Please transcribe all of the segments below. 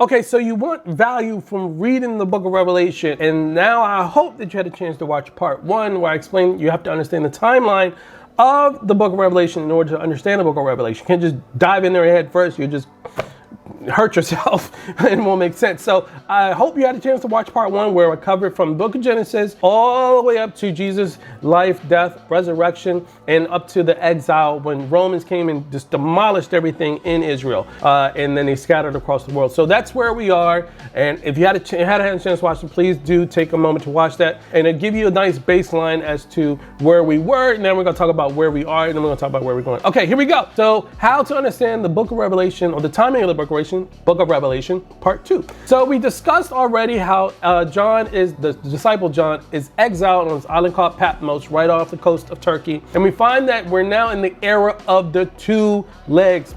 Okay, so you want value from reading the book of Revelation, and now I hope that you had a chance to watch part 1 where I explained you have to understand the timeline of the book of Revelation in order to understand the book of Revelation. You can't just dive in there head first. You just hurt yourself and it won't make sense. So I hope you had a chance to watch part 1 where I covered from the book of Genesis all the way up to Jesus' life, death, resurrection, and up to the exile when Romans came and just demolished everything in Israel. And then they scattered across the world. So that's where we are. And if you had a chance to watch it, please do take a moment to watch that. And it'll give you a nice baseline as to where we were. And then we're going to talk about where we are. And then we're going to talk about where we're going. Okay, here we go. So how to understand the book of Revelation, or the timing of the book of Revelation, part 2. So we discussed already how the disciple John is exiled on this island called Patmos right off the coast of Turkey. And we find that we're now in the era of the two legs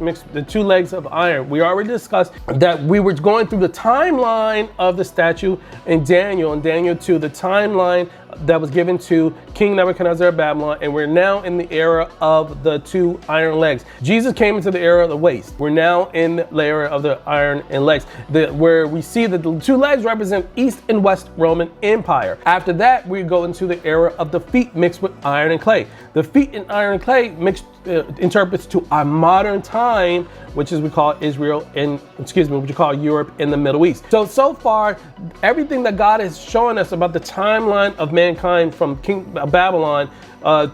of iron. We already discussed that we were going through the timeline of the statue in Daniel 2, the timeline that was given to King Nebuchadnezzar of Babylon, and we're now in the era of the two iron legs. Jesus came into the era of the waist. We're now in the era of the iron and legs, where we see that the two legs represent East and West Roman Empire. After that, we go into the era of the feet mixed with iron and clay. The feet and iron and clay mixed interprets to our modern time, which is we call Israel and what you call Europe and the Middle East. So far, everything that God is showing us about the timeline of mankind from King Babylon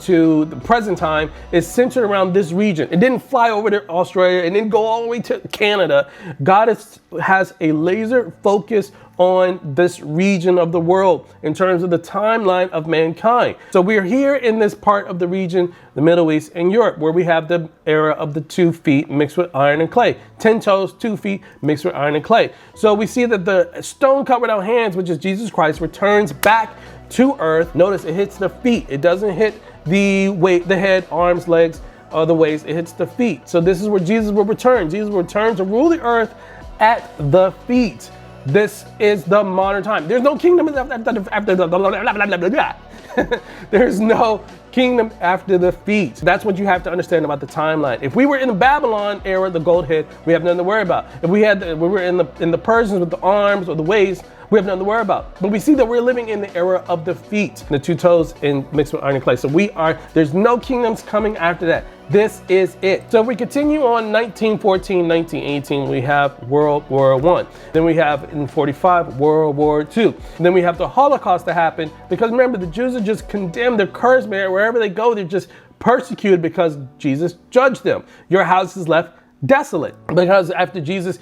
to the present time is centered around this region. It didn't fly over to Australia and then go all the way to Canada. God has a laser focus on this region of the world in terms of the timeline of mankind. So we're here in this part of the region, the Middle East and Europe, where we have the era of the 2 feet mixed with iron and clay. 10 toes, 2 feet mixed with iron and clay. So we see that the stone cut without hands, which is Jesus Christ, returns back to earth. Notice it hits the feet. It doesn't hit the head, arms, legs, or the waist. It hits the feet. So this is where Jesus will return. Jesus will return to rule the earth at the feet. This is the modern time. There's no kingdom after there's no kingdom after the feet. That's what you have to understand about the timeline. If we were in the Babylon era, the gold head, we have nothing to worry about. If we were in the Persians with the arms or the waist, we have nothing to worry about. But we see that we're living in the era of the feet, the 2 toes and mixed with iron and clay. So there's no kingdoms coming after that. This is it. So if we continue on 1914, 1918, we have World War I. Then we have in 45, World War II. And then we have the Holocaust to happen, because remember, the Jews are just condemned, they're cursed, man. Wherever they go, they're just persecuted because Jesus judged them. Your house is left desolate, because after Jesus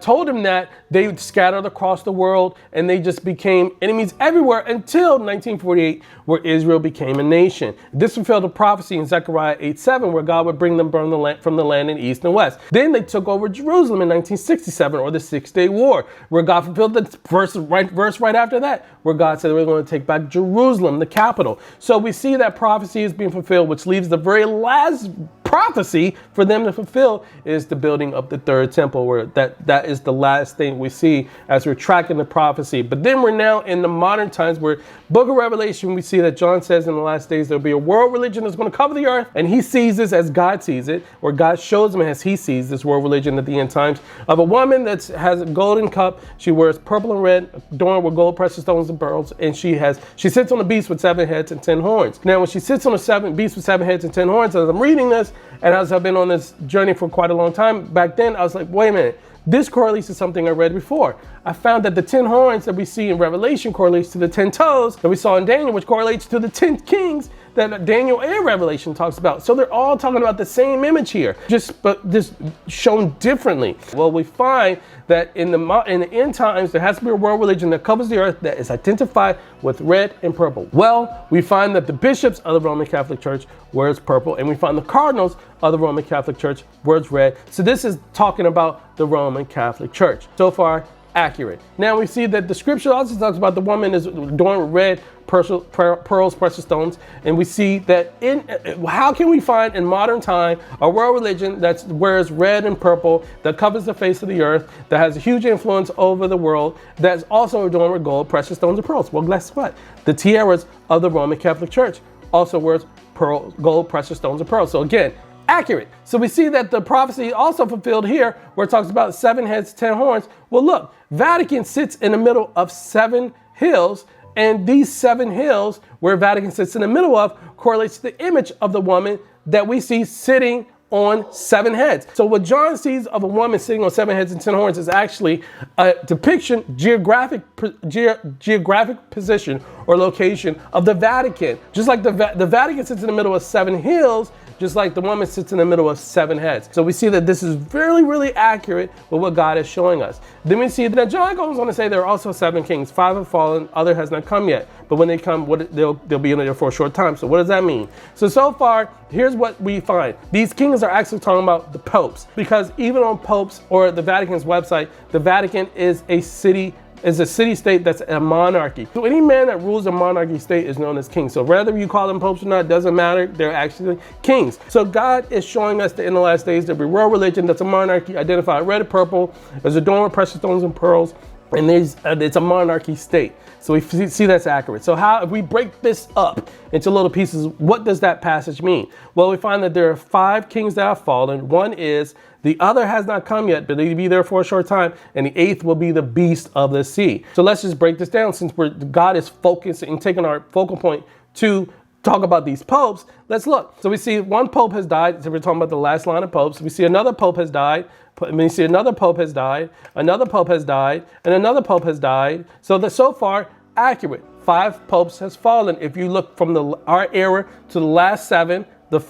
told them that, they scattered across the world and they just became enemies everywhere until 1948, where Israel became a nation. This fulfilled a prophecy in Zechariah 8:7, where God would bring them from the land in east and west. Then they took over Jerusalem in 1967, or the 6-Day War, where God fulfilled the verse right after that, where God said we're going to take back Jerusalem, the capital. So we see that prophecy is being fulfilled, which leaves the very last prophecy for them to fulfill is the building of the third temple, where that is the last thing we see as we're tracking the prophecy. But then we're now in the modern times, where book of Revelation, we see that John says in the last days there'll be a world religion that's going to cover the earth, and he sees this as God sees it, or God shows him as he sees this world religion at the end times, of a woman that has a golden cup. She wears purple and red, adorned with gold, precious stones, and pearls, and she sits on a beast with 7 heads and 10 horns. Now, when she sits on a beast with 7 heads and 10 horns, as I'm reading this, and as I've been on this journey for quite a long time, back then I was like, wait a minute, this correlates to something I read before. I found that the 10 horns that we see in Revelation correlates to the 10 toes that we saw in Daniel, which correlates to the 10 kings that Daniel and Revelation talks about. So they're all talking about the same image here, just shown differently. Well, we find that in the end times, there has to be a world religion that covers the earth that is identified with red and purple. Well, we find that the bishops of the Roman Catholic Church wears purple, and we find the cardinals of the Roman Catholic Church wears red. So this is talking about the Roman Catholic Church. So far, accurate. Now we see that the scripture also talks about the woman is adorned with red, pearls, precious stones, and we see that how can we find in modern time a world religion that wears red and purple, that covers the face of the earth, that has a huge influence over the world, that's also adorned with gold, precious stones, and pearls? Well, guess what? The tiaras of the Roman Catholic Church also wears gold, precious stones, and pearls. So again, accurate. So we see that the prophecy also fulfilled here, where it talks about 7 heads, 10 horns. Well, look, Vatican sits in the middle of 7 hills, and these 7 hills, where Vatican sits in the middle of, correlates to the image of the woman that we see sitting on 7 heads. So what John sees of a woman sitting on 7 heads and 10 horns is actually a depiction, geographic position or location of the Vatican. Just like the Vatican sits in the middle of 7 hills, just like the woman sits in the middle of 7 heads. So we see that this is really, really accurate with what God is showing us. Then we see that John goes on to say there are also 7 kings. 5 have fallen, other has not come yet. But when they come, they'll be in there for a short time. So what does that mean? So far, here's what we find. These kings are actually talking about the popes, because even on popes or the Vatican's website, the Vatican is a city-state that's a monarchy. So any man that rules a monarchy state is known as king. So whether you call them popes or not, doesn't matter. They're actually kings. So God is showing us that in the last days, there'll be world religion that's a monarchy, identified red and purple, is adorned with precious stones and pearls, and it's a monarchy state. So we see that's accurate. So if we break this up into little pieces, what does that passage mean? Well, we find that there are 5 kings that have fallen. One is the other has not come yet, but they'll be there for a short time. And the 8th will be the beast of the sea. So let's just break this down, since God is focusing, taking our focal point to talk about these popes. Let's look. So we see one pope has died. So we're talking about the last line of popes. We see another pope has died. We see another pope has died. Another pope has died. And another pope has died. So far, accurate. 5 popes has fallen. If you look from our era to the last 7, those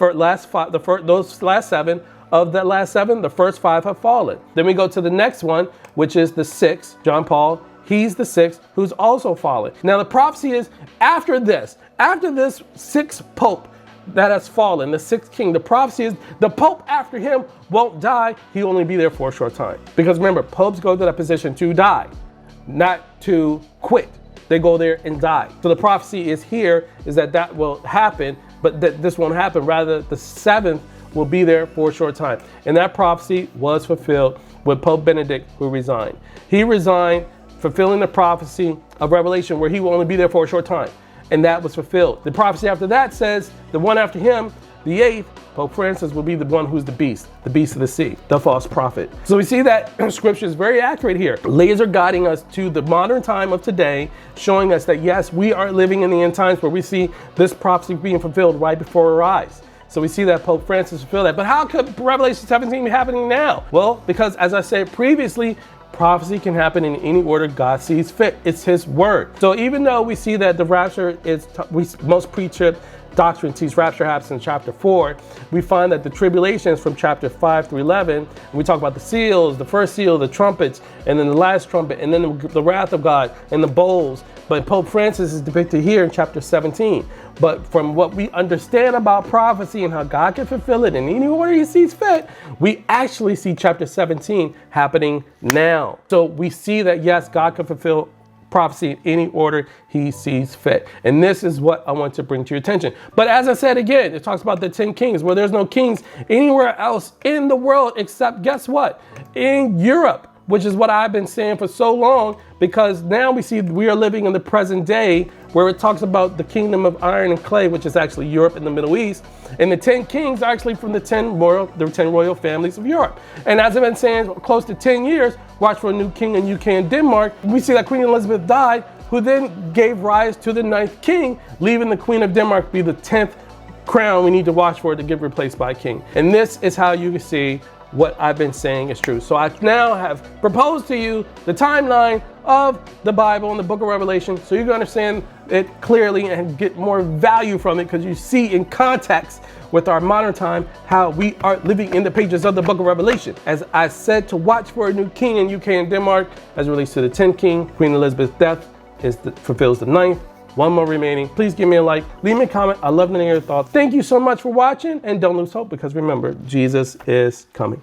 last 7, of that last 7, the first 5 have fallen. Then we go to the next one, which is the 6th, John Paul. He's the 6th, who's also fallen. Now the prophecy is after this 6th pope that has fallen, the 6th king, the prophecy is the pope after him won't die. He'll only be there for a short time. Because remember, popes go to that position to die, not to quit. They go there and die. So the prophecy is that will happen, but that this won't happen. Rather, the 7th will be there for a short time. And that prophecy was fulfilled with Pope Benedict, who resigned. He resigned, fulfilling the prophecy of Revelation, where he will only be there for a short time. And that was fulfilled. The prophecy after that says the one after him, the 8th, Pope Francis, will be the one who's the beast of the sea, the false prophet. So we see that scripture is very accurate here. Laser guiding us to the modern time of today, showing us that yes, we are living in the end times where we see this prophecy being fulfilled right before our eyes. So we see that Pope Francis fulfilled that. But how could Revelation 17 be happening now? Well, because as I said previously, prophecy can happen in any order God sees fit. It's his word. So even though we see that the rapture is, most pre-trib doctrine sees rapture happens in chapter 4, we find that the tribulation is from chapter 5 through 11. And we talk about the seals, the first seal, the trumpets, and then the last trumpet, and then the wrath of God and the bowls. But Pope Francis is depicted here in chapter 17. But from what we understand about prophecy and how God can fulfill it in any order he sees fit, we actually see chapter 17 happening now. So we see that yes, God can fulfill prophecy in any order he sees fit. And this is what I want to bring to your attention. But as I said again, it talks about the 10 kings, where there's no kings anywhere else in the world except, guess what? In Europe, which is what I've been saying for so long, because now we see we are living in the present day where it talks about the kingdom of iron and clay, which is actually Europe and the Middle East. And the 10 kings are actually from the 10 royal families of Europe. And as I've been saying, close to 10 years, watch for a new king in UK and Denmark. We see that Queen Elizabeth died, who then gave rise to the 9th king, leaving the Queen of Denmark be the 10th crown we need to watch for to get replaced by a king. And this is how you can see what I've been saying is true. So I now have proposed to you the timeline of the Bible and the book of Revelation, so you can understand it clearly and get more value from it, because you see in context with our modern time how we are living in the pages of the book of Revelation. As I said, to watch for a new king in UK and Denmark as it relates to the 10th king. Queen Elizabeth's death fulfills the 9th. One more remaining. Please give me a like, leave me a comment. I love to hear your thoughts. Thank you so much for watching, and don't lose hope, because remember, Jesus is coming.